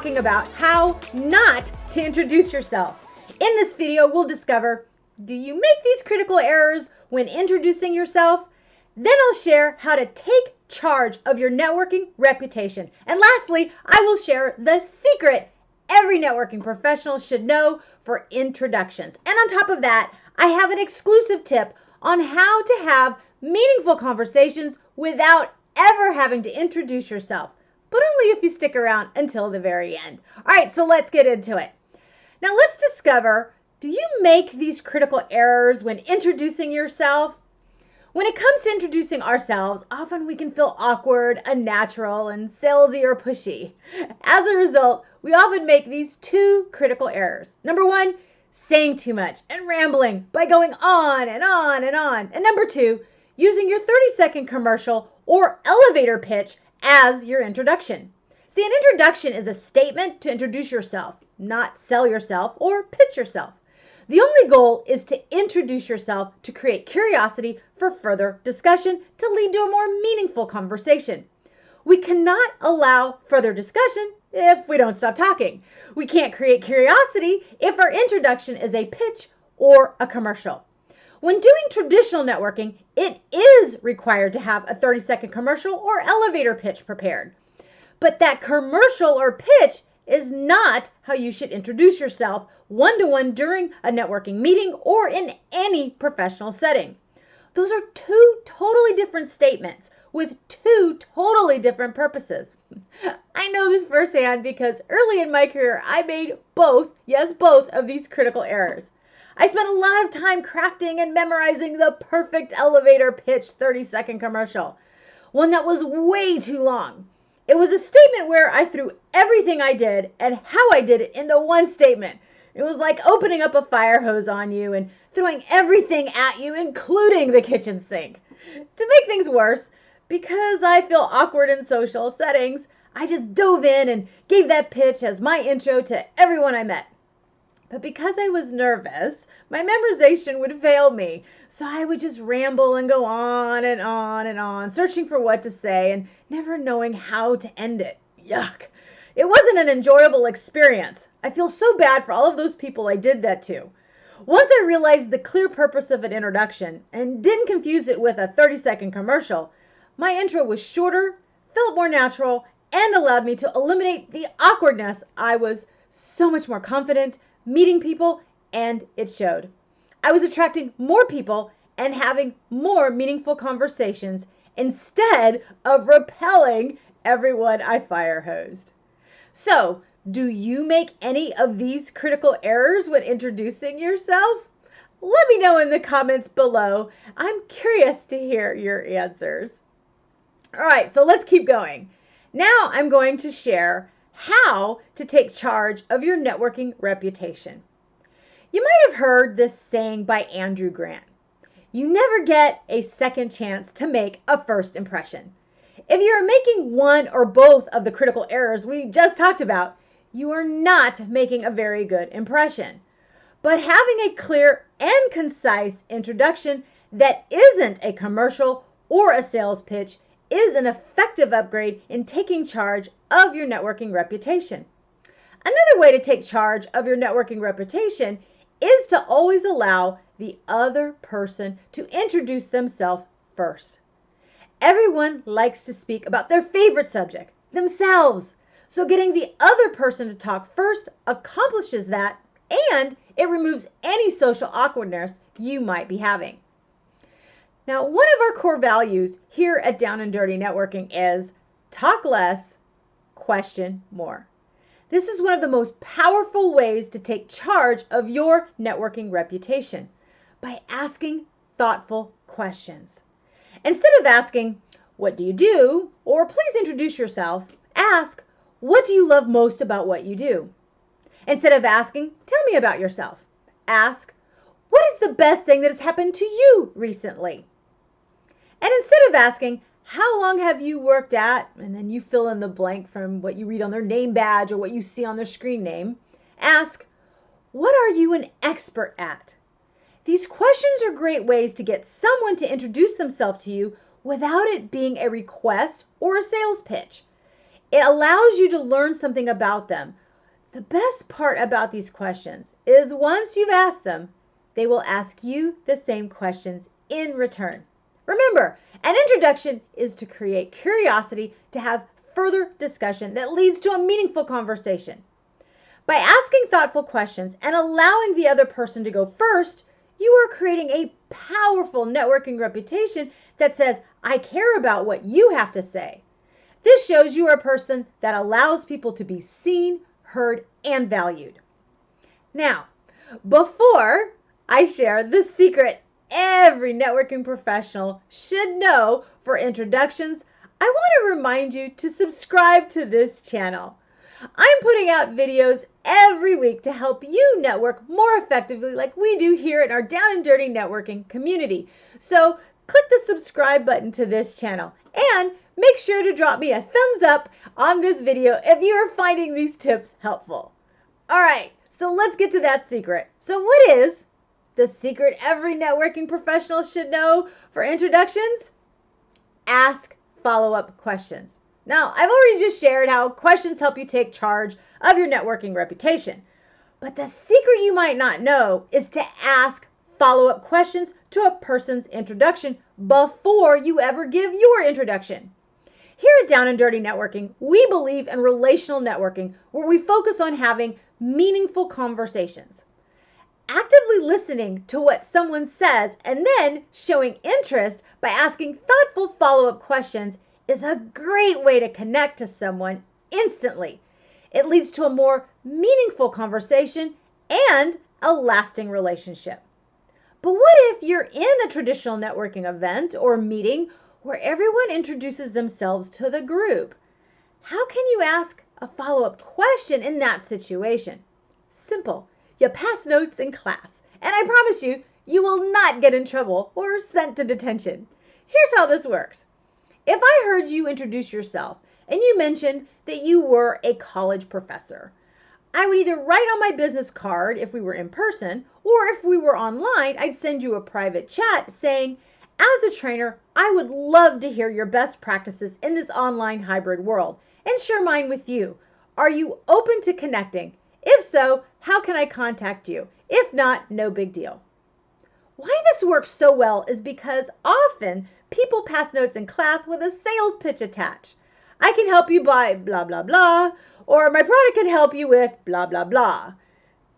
talking about how not to introduce yourself. In this video, we'll discover, do you make these critical errors when introducing yourself? Then I'll share how to take charge of your networking reputation. And lastly, I will share the secret every networking professional should know for introductions. And on top of that, I have an exclusive tip on how to have meaningful conversations without ever having to introduce yourself, but only if you stick around until the very end. All right, so let's get into it. Now let's discover, do you make these critical errors when introducing yourself? When it comes to introducing ourselves, often we can feel awkward, unnatural, and salesy or pushy. As a result, we often make these two critical errors. Number one, saying too much and rambling by going on and on and on. And number two, using your 30-second commercial or elevator pitch as your introduction. See, an introduction is a statement to introduce yourself, not sell yourself or pitch yourself. The only goal is to introduce yourself to create curiosity for further discussion to lead to a more meaningful conversation. We cannot allow further discussion if we don't stop talking. We can't create curiosity if our introduction is a pitch or a commercial. When doing traditional networking, it is required to have a 30-second commercial or elevator pitch prepared. But that commercial or pitch is not how you should introduce yourself one-to-one during a networking meeting or in any professional setting. Those are two totally different statements with two totally different purposes. I know this firsthand because early in my career, I made both of these critical errors. I spent a lot of time crafting and memorizing the perfect elevator pitch 30-second commercial, one that was way too long. It was a statement where I threw everything I did and how I did it into one statement. It was like opening up a fire hose on you and throwing everything at you, including the kitchen sink. To make things worse, because I feel awkward in social settings, I just dove in and gave that pitch as my intro to everyone I met. But because I was nervous, my memorization would fail me. So I would just ramble and go on and on and on, searching for what to say and never knowing how to end it. Yuck. It wasn't an enjoyable experience. I feel so bad for all of those people I did that to. Once I realized the clear purpose of an introduction and didn't confuse it with a 30-second commercial, my intro was shorter, felt more natural, and allowed me to eliminate the awkwardness. I was so much more confident meeting people, and it showed. I was attracting more people and having more meaningful conversations instead of repelling everyone I fire hosed. So, do you make any of these critical errors when introducing yourself? Let me know in the comments below. I'm curious to hear your answers. All right, so let's keep going. Now I'm going to share how to take charge of your networking reputation. You might have heard this saying by Andrew Grant. You never get a second chance to make a first impression. If you're making one or both of the critical errors we just talked about, you are not making a very good impression. But having a clear and concise introduction that isn't a commercial or a sales pitch is an effective upgrade in taking charge of your networking reputation. Another way to take charge of your networking reputation is to always allow the other person to introduce themselves first. Everyone likes to speak about their favorite subject, themselves. So getting the other person to talk first accomplishes that, and it removes any social awkwardness you might be having. Now, one of our core values here at Down and Dirty Networking is talk less, question more. This is one of the most powerful ways to take charge of your networking reputation by asking thoughtful questions. Instead of asking, what do you do? Or please introduce yourself, ask, what do you love most about what you do? Instead of asking, tell me about yourself, ask, what is the best thing that has happened to you recently? And instead of asking, how long have you worked at, and then you fill in the blank from what you read on their name badge or what you see on their screen name, ask, what are you an expert at? These questions are great ways to get someone to introduce themselves to you without it being a request or a sales pitch. It allows you to learn something about them. The best part about these questions is once you've asked them, they will ask you the same questions in return. Remember, an introduction is to create curiosity, to have further discussion that leads to a meaningful conversation. By asking thoughtful questions and allowing the other person to go first, you are creating a powerful networking reputation that says, I care about what you have to say. This shows you are a person that allows people to be seen, heard, and valued. Now, before I share the secret every networking professional should know for introductions, I want to remind you to subscribe to this channel. I'm putting out videos every week to help you network more effectively like we do here in our Down and Dirty Networking community. So click the subscribe button to this channel and make sure to drop me a thumbs up on this video if you are finding these tips helpful. All right, so let's get to that secret. So what is the secret every networking professional should know for introductions? Ask follow-up questions. Now, I've already just shared how questions help you take charge of your networking reputation. But the secret you might not know is to ask follow-up questions to a person's introduction before you ever give your introduction. Here at Down and Dirty Networking, we believe in relational networking where we focus on having meaningful conversations. Actively listening to what someone says and then showing interest by asking thoughtful follow-up questions is a great way to connect to someone instantly. It leads to a more meaningful conversation and a lasting relationship. But what if you're in a traditional networking event or meeting where everyone introduces themselves to the group? How can you ask a follow-up question in that situation? Simple. You pass notes in class, and I promise you, you will not get in trouble or sent to detention. Here's how this works. If I heard you introduce yourself and you mentioned that you were a college professor, I would either write on my business card if we were in person, or if we were online, I'd send you a private chat saying, as a trainer, I would love to hear your best practices in this online hybrid world and share mine with you. Are you open to connecting? If so, how can I contact you? If not, no big deal. Why this works so well is because often people pass notes in class with a sales pitch attached. I can help you by blah, blah, blah, or my product can help you with blah, blah, blah.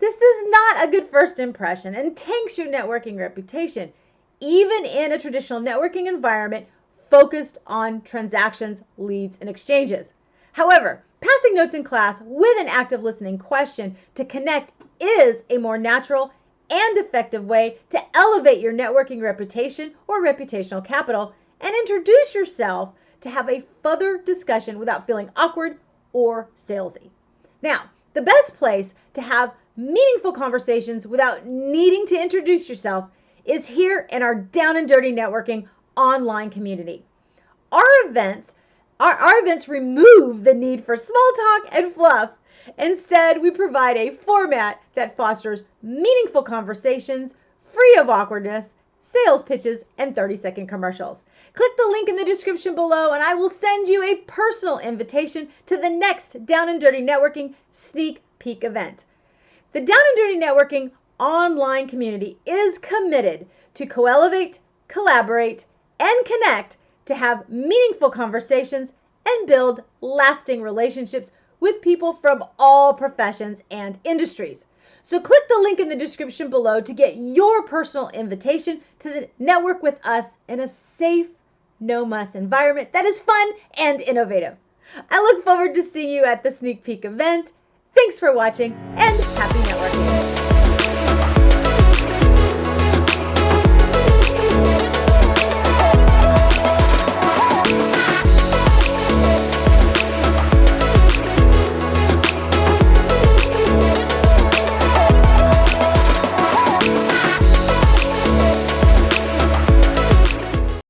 This is not a good first impression and tanks your networking reputation, even in a traditional networking environment focused on transactions, leads, and exchanges. However, passing notes in class with an active listening question to connect is a more natural and effective way to elevate your networking reputation or reputational capital and introduce yourself to have a further discussion without feeling awkward or salesy. Now, the best place to have meaningful conversations without needing to introduce yourself is here in our Down and Dirty Networking online community. Our events remove the need for small talk and fluff. Instead, we provide a format that fosters meaningful conversations, free of awkwardness, sales pitches, and 30-second commercials. Click the link in the description below and I will send you a personal invitation to the next Down and Dirty Networking sneak peek event. The Down and Dirty Networking online community is committed to co-elevate, collaborate, and connect to have meaningful conversations and build lasting relationships with people from all professions and industries. So click the link in the description below to get your personal invitation to network with us in a safe, no-muss environment that is fun and innovative. I look forward to seeing you at the sneak peek event. Thanks for watching and happy networking.